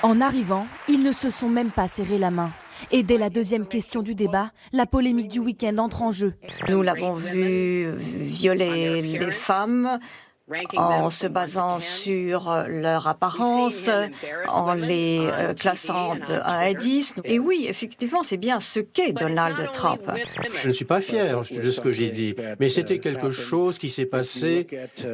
En arrivant, ils ne se sont même pas serré la main. Et dès la deuxième question du débat, la polémique du week-end entre en jeu. Nous l'avons vu violer les femmes en se basant sur leur apparence, en les classant de 1 à 10. Et oui, effectivement, c'est bien ce qu'est Donald Trump. Je ne suis pas fier de ce que j'ai dit, mais c'était quelque chose qui s'est passé.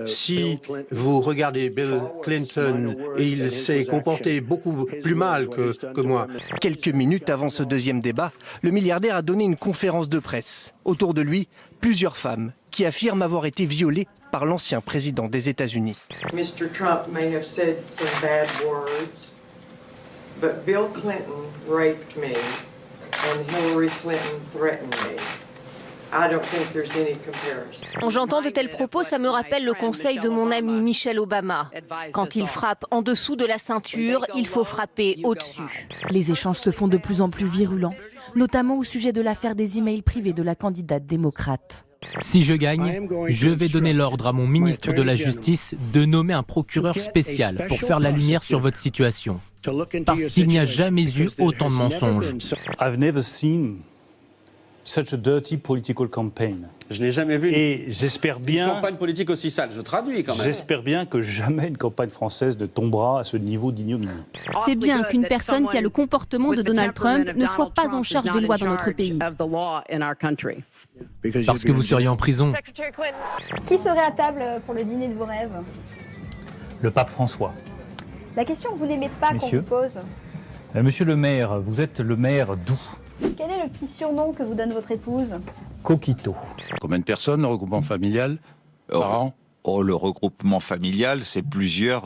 Si vous regardez Bill Clinton, il s'est comporté beaucoup plus mal que moi. Quelques minutes avant ce deuxième débat, le milliardaire a donné une conférence de presse. Autour de lui, plusieurs femmes qui affirment avoir été violées par l'ancien président des États-Unis. Mr. Trump may have said some bad words, but Bill Clinton raped me and Hillary Clinton threatened me. I don't think there's any comparison. Quand j'entends de tels propos, ça me rappelle le conseil de mon ami Michelle Obama. Quand il frappe en dessous de la ceinture, il faut frapper au-dessus. Les échanges se font de plus en plus virulents, notamment au sujet de l'affaire des emails privés de la candidate démocrate. Si je gagne, je vais donner l'ordre à mon ministre de la Justice de nommer un procureur spécial pour faire la lumière sur votre situation. Parce qu'il n'y a jamais eu autant de mensonges. I've never seen such a dirty political campaign. Je n'ai jamais vu Et j'espère bien, une campagne politique aussi sale. Je traduis quand même. j'espère bien que jamais une campagne française ne tombera à ce niveau d'ignominie. C'est bien qu'une personne qui a le comportement de Donald Trump ne soit pas en charge des lois dans notre pays. Parce que vous seriez en prison. Qui serait à table pour le dîner de vos rêves? Le pape François. La question que vous n'aimez pas qu'on vous pose. Monsieur le maire, vous êtes le maire d'où? Quel est le petit surnom que vous donne votre épouse? Coquito. Combien de personnes, le regroupement familial, par an? Le regroupement familial, c'est plusieurs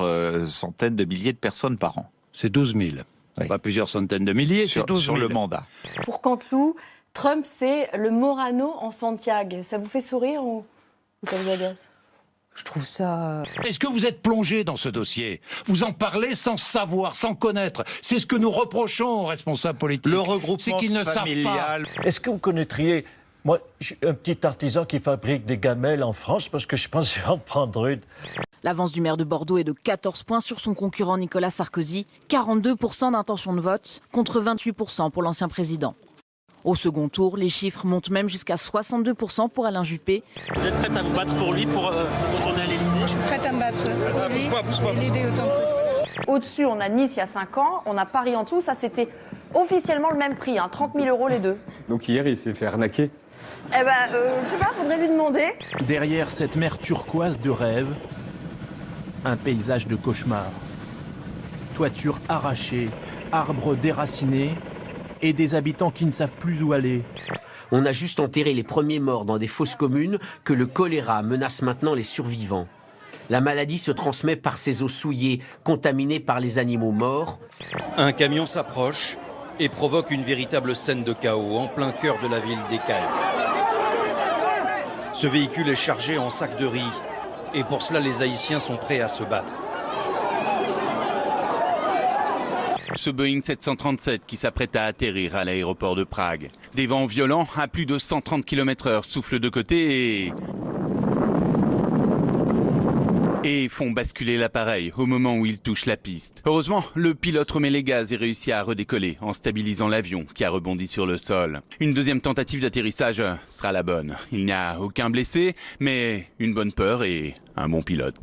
centaines de milliers de personnes par an. C'est 12 000. Oui. Pas plusieurs centaines de milliers, c'est 12 000. Sur le mandat. Pour Canteloup, Trump, c'est le Morano en Santiago. Ça vous fait sourire ou ça vous agace? Je trouve ça... Est-ce que vous êtes plongé dans ce dossier? Vous en parlez sans savoir, sans connaître. C'est ce que nous reprochons aux responsables politiques. Le regroupement c'est qu'ils ne familial. savent pas. Est-ce que vous connaîtriez, moi, un petit artisan qui fabrique des gamelles en France, parce que je pense que je vais en prendre une. L'avance du maire de Bordeaux est de 14 points sur son concurrent Nicolas Sarkozy, 42% d'intention de vote contre 28% pour l'ancien président. Au second tour, les chiffres montent même jusqu'à 62% pour Alain Juppé. Vous êtes prête à vous battre pour lui, pour retourner à l'Élysée? Je suis prête à me battre pour lui et l'aider autant que possible. Au-dessus, on a Nice il y a 5 ans, on a Paris en dessous, ça c'était officiellement le même prix, 30 000 € les deux. Donc hier, il s'est fait arnaquer? Je sais pas, faudrait lui demander. Derrière cette mer turquoise de rêve, un paysage de cauchemar. Toitures arrachées, arbres déracinés et des habitants qui ne savent plus où aller. On a juste enterré les premiers morts dans des fosses communes que le choléra menace maintenant les survivants. La maladie se transmet par ces eaux souillées, contaminées par les animaux morts. Un camion s'approche et provoque une véritable scène de chaos en plein cœur de la ville d'Écailles. Ce véhicule est chargé en sacs de riz et pour cela les Haïtiens sont prêts à se battre. Ce Boeing 737 qui s'apprête à atterrir à l'aéroport de Prague. Des vents violents à plus de 130 km/h soufflent de côté et font basculer l'appareil au moment où il touche la piste. Heureusement, le pilote remet les gaz et réussit à redécoller en stabilisant l'avion qui a rebondi sur le sol. Une deuxième tentative d'atterrissage sera la bonne. Il n'y a aucun blessé, mais une bonne peur et un bon pilote.